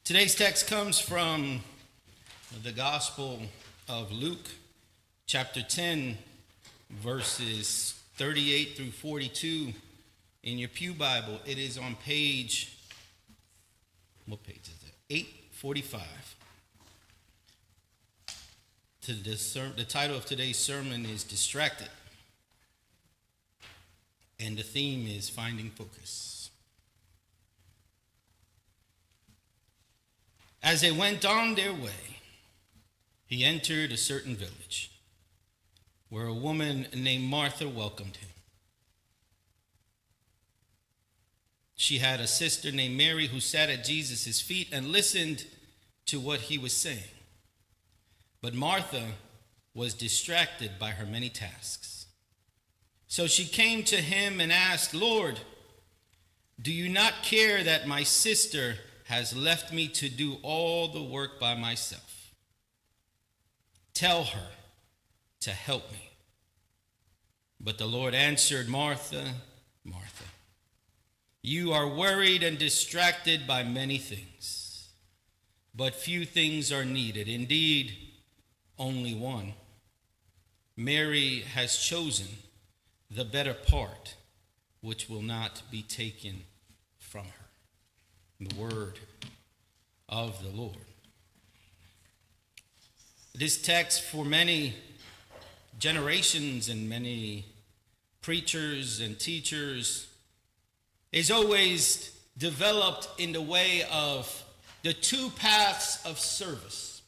Today's text comes from the Gospel of Luke, chapter 10, verses 38 through 42 in your Pew Bible. It is on page, what page is it? 845. The title of today's sermon is Distracted, and the theme is Finding Focus. As they went on their way, he entered a certain village where a woman named Martha welcomed him. She had a sister named Mary who sat at Jesus' feet and listened to what he was saying. But Martha was distracted by her many tasks. So she came to him and asked, "Lord, do you not care that my sister has left me to do all the work by myself? Tell her to help me." But the Lord answered, "Martha, Martha, you are worried and distracted by many things, but few things are needed. Indeed, only one. Mary has chosen the better part, which will not be taken from her." The word of the Lord. This text, for many generations and many preachers and teachers, is always developed in the way of the two paths of service.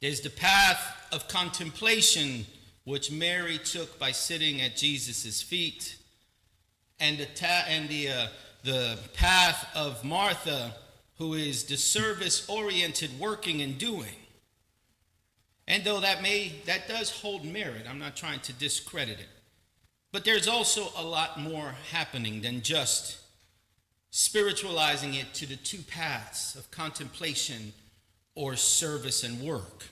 There's the path of contemplation, which Mary took by sitting at Jesus' feet, and the path of Martha, who is the service-oriented working and doing. And though that does hold merit, I'm not trying to discredit it. But there's also a lot more happening than just spiritualizing it to the two paths of contemplation or service and work.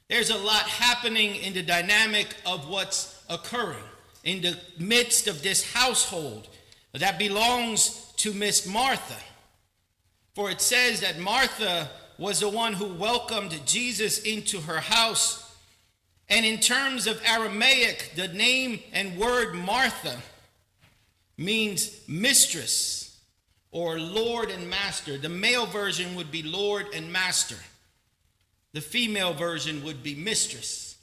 There's a lot happening in the dynamic of what's occurring in the midst of this household that belongs to Miss Martha. For it says that Martha was the one who welcomed Jesus into her house. And in terms of Aramaic, the name and word Martha means mistress or Lord and Master. The male version would be Lord and Master. The female version would be mistress.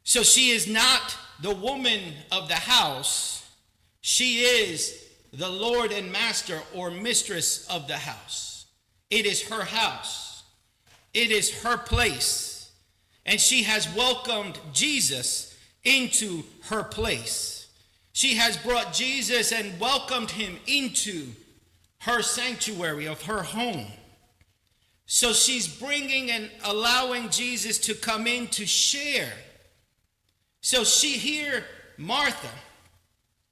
So she is not the woman of the house. She is the Lord and Master or mistress of the house. It is her house. It is her place. And she has welcomed Jesus into her place. She has brought Jesus and welcomed him into her sanctuary of her home. So she's bringing and allowing Jesus to come in to share. So she here, Martha,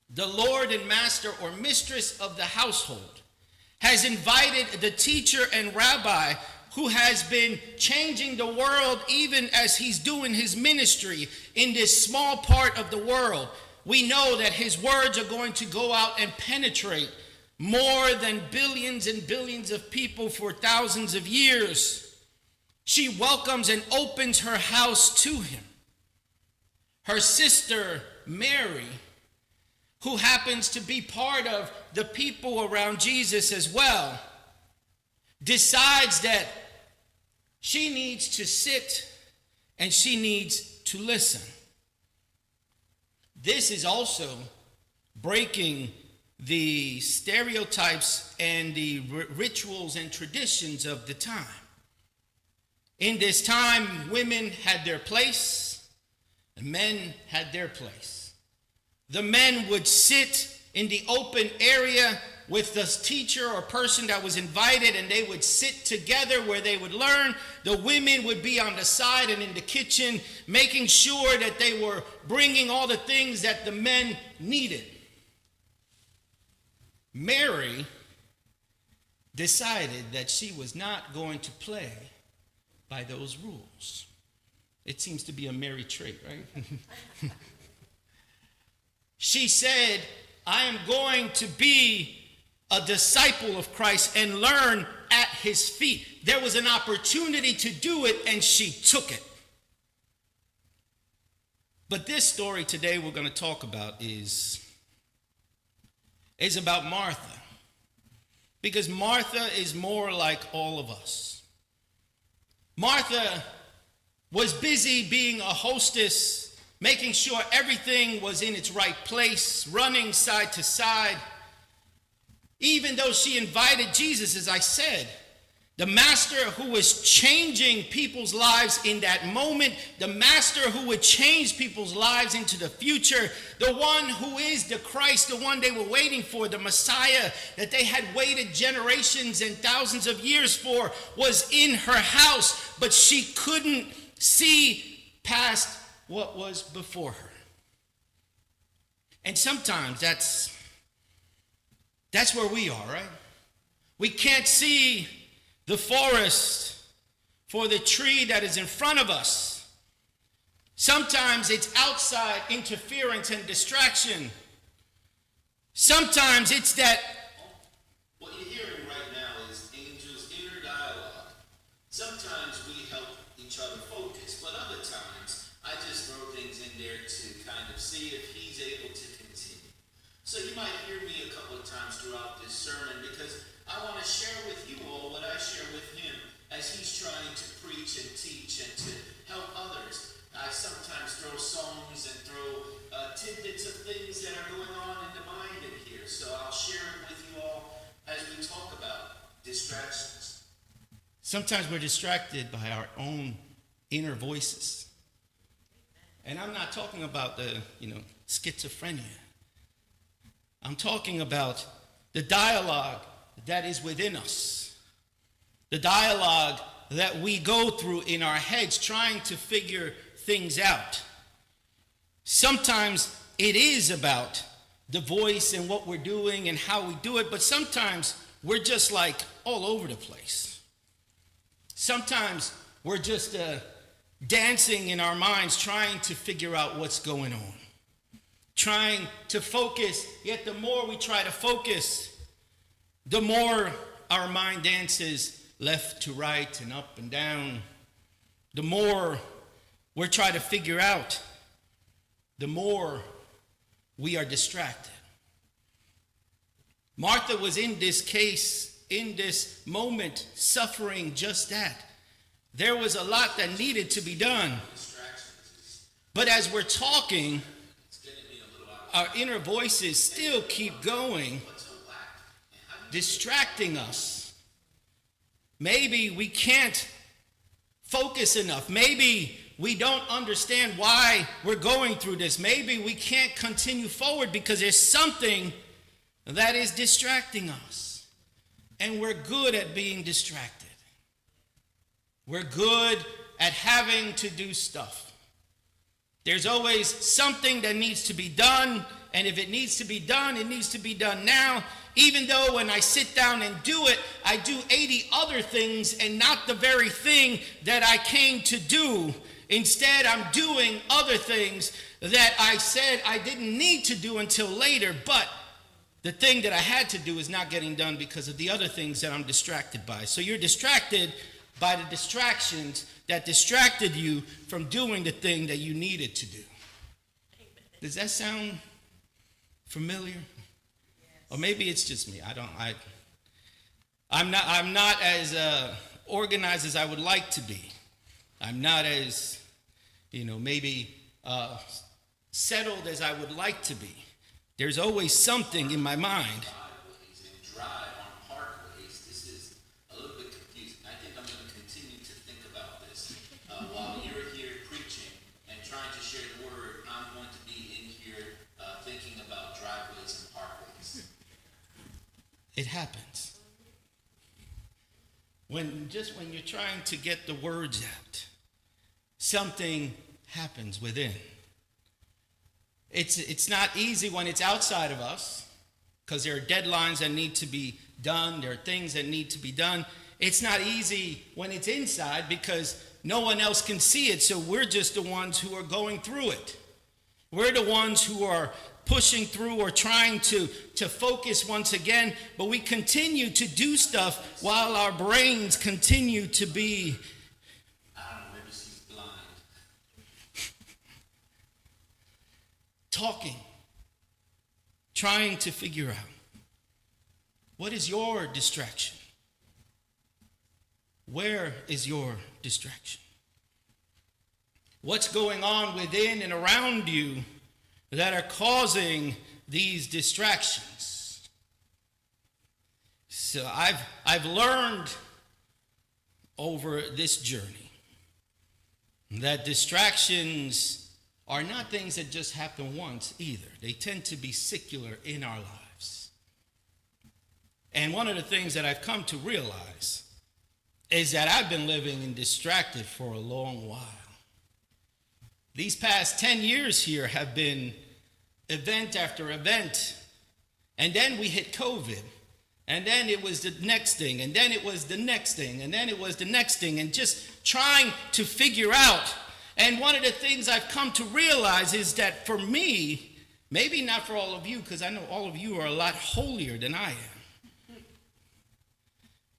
the Lord and Master or mistress of the household, has invited the teacher and rabbi who has been changing the world even as he's doing his ministry in this small part of the world. We know that his words are going to go out and penetrate more than billions and billions of people for thousands of years. She welcomes and opens her house to him. Her sister, Mary, who happens to be part of the people around Jesus as well, decides that she needs to sit and she needs to listen. This is also breaking the stereotypes and the rituals and traditions of the time. In this time, women had their place and men had their place. The men would sit in the open area with the teacher or person that was invited, and they would sit together where they would learn. The women would be on the side and in the kitchen, making sure that they were bringing all the things that the men needed. Mary decided that she was not going to play by those rules. It seems to be a Mary trait, right? She said, I am going to be a disciple of Christ and learn his feet. There was an opportunity to do it, and she took it. But this story today we're going to talk about is about Martha. Because Martha is more like all of us. Martha was busy being a hostess, making sure everything was in its right place, running side to side. Even though she invited Jesus, as I said, the master who was changing people's lives in that moment, the master who would change people's lives into the future, the one who is the Christ, the one they were waiting for, the Messiah that they had waited generations and thousands of years for, was in her house, but she couldn't see past what was before her. And sometimes that's where we are, right? We can't see the forest for the tree that is in front of us. Sometimes it's outside interference and distraction. Sometimes it's that. What you're hearing right now is Angel's inner dialogue. Sometimes we help each other focus, but other times I just throw things in there to kind of see if he's able to continue. So you might hear me a couple of times throughout this sermon because I want to share with you all what I share with him as he's trying to preach and teach and to help others. I sometimes throw songs and throw tidbits of things that are going on in the mind in here. So I'll share it with you all as we talk about distractions. Sometimes we're distracted by our own inner voices. And I'm not talking about the, schizophrenia. I'm talking about the dialogue that is within us. The dialogue that we go through in our heads trying to figure things out. Sometimes it is about the voice and what we're doing and how we do it, but sometimes we're just like all over the place. Sometimes we're just dancing in our minds trying to figure out what's going on. Trying to focus, yet the more we try to focus, the more our mind dances left to right and up and down. The more we're trying to figure out, the more we are distracted. Martha was in this case, in this moment, suffering just that. There was a lot that needed to be done. But as we're talking, our inner voices still keep going, distracting us. Maybe we can't focus enough. Maybe we don't understand why we're going through this. Maybe we can't continue forward because there's something that is distracting us. And we're good at being distracted. We're good at having to do stuff. There's always something that needs to be done, and if it needs to be done, it needs to be done now. Even though when I sit down and do it, I do 80 other things and not the very thing that I came to do. Instead, I'm doing other things that I said I didn't need to do until later, but the thing that I had to do is not getting done because of the other things that I'm distracted by. So you're distracted by the distractions that distracted you from doing the thing that you needed to do. Does that sound familiar? Or maybe it's just me. I'm not as organized as I would like to be. I'm not as, maybe settled as I would like to be. There's always something in my mind. It happens. When you're trying to get the words out, something happens within. It's not easy when it's outside of us, because there are deadlines that need to be done, there are things that need to be done. It's not easy when it's inside because no one else can see it, so we're just the ones who are going through it. We're the ones who are pushing through or trying to focus once again, but we continue to do stuff while our brains continue to be I don't know, maybe she's blind. talking, trying to figure out what is your distraction? Where is your distraction? What's going on within and around you that are causing these distractions? So I've learned over this journey that distractions are not things that just happen once either. They tend to be secular in our lives. And one of the things that I've come to realize is that I've been living and distracted for a long while. These past 10 years here have been event after event. And then we hit COVID. And then it was the next thing. And then it was the next thing. And then it was the next thing. And just trying to figure out. And one of the things I've come to realize is that for me, maybe not for all of you, because I know all of you are a lot holier than I am.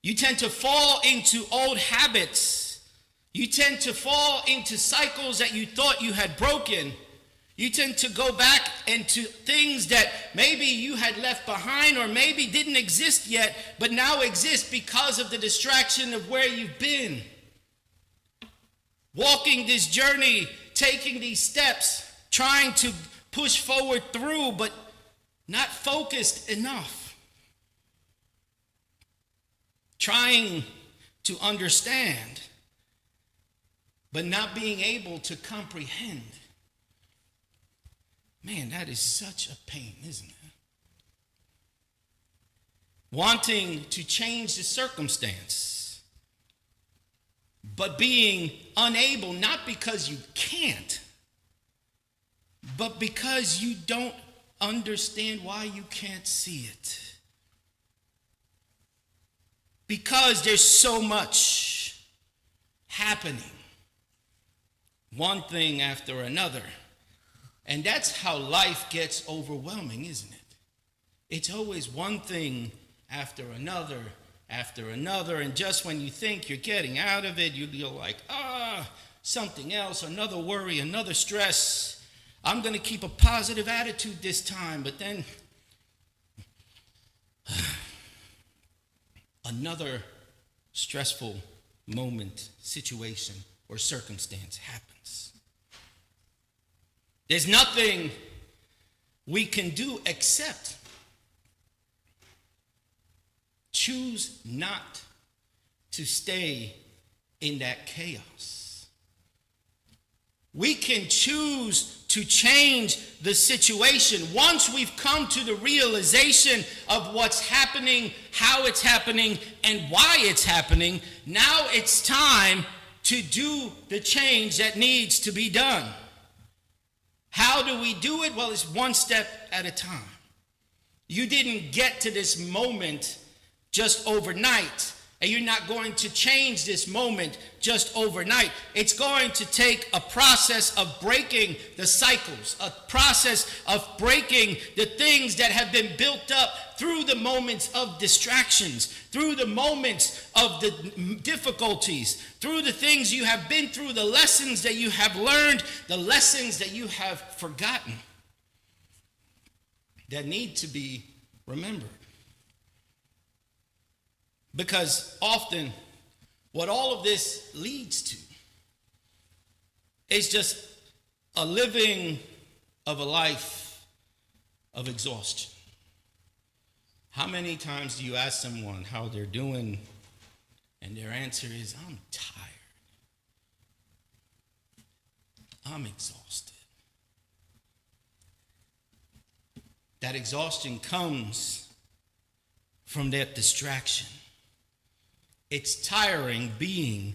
You tend to fall into old habits. You tend to fall into cycles that you thought you had broken. You tend to go back into things that maybe you had left behind or maybe didn't exist yet, but now exist because of the distraction of where you've been. Walking this journey, taking these steps, trying to push forward through, but not focused enough. Trying to understand, but not being able to comprehend. Man, that is such a pain, isn't it? Wanting to change the circumstance, but being unable, not because you can't, but because you don't understand why you can't see it. Because there's so much happening, one thing after another. And that's how life gets overwhelming, isn't it? It's always one thing after another, and just when you think you're getting out of it, you're like, something else, another worry, another stress. I'm going to keep a positive attitude this time, but then another stressful moment, situation, or circumstance happens. There's nothing we can do except choose not to stay in that chaos. We can choose to change the situation. Once we've come to the realization of what's happening, how it's happening, and why it's happening, now it's time to do the change that needs to be done. How do we do it? Well, it's one step at a time. You didn't get to this moment just overnight. And you're not going to change this moment just overnight. It's going to take a process of breaking the cycles, a process of breaking the things that have been built up through the moments of distractions, through the moments of the difficulties, through the things you have been through, the lessons that you have learned, the lessons that you have forgotten that need to be remembered. Because often, what all of this leads to is just a living of a life of exhaustion. How many times do you ask someone how they're doing, and their answer is, I'm tired. I'm exhausted. That exhaustion comes from that distraction. It's tiring being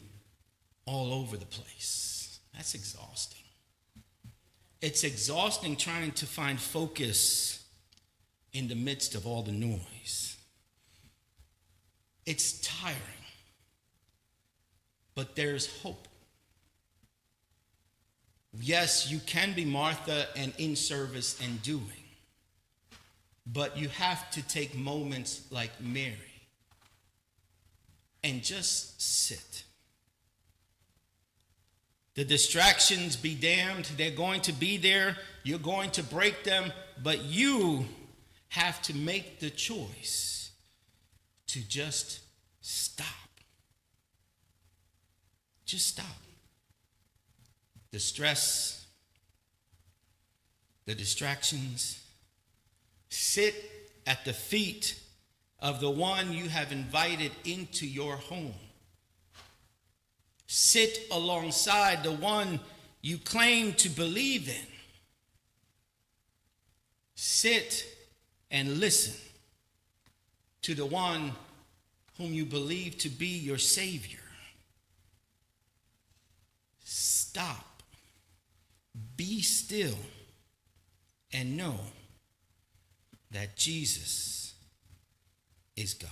all over the place. That's exhausting. It's exhausting trying to find focus in the midst of all the noise. It's tiring. But there's hope. Yes, you can be Martha and in service and doing. But you have to take moments like Mary and just sit. The distractions be damned. They're going to be there. You're going to break them. But you have to make the choice to just stop. Just stop. The stress, the distractions. Sit at the feet of the one you have invited into your home. Sit alongside the one you claim to believe in. Sit and listen to the one whom you believe to be your Savior. Stop, be still, and know that Jesus is God.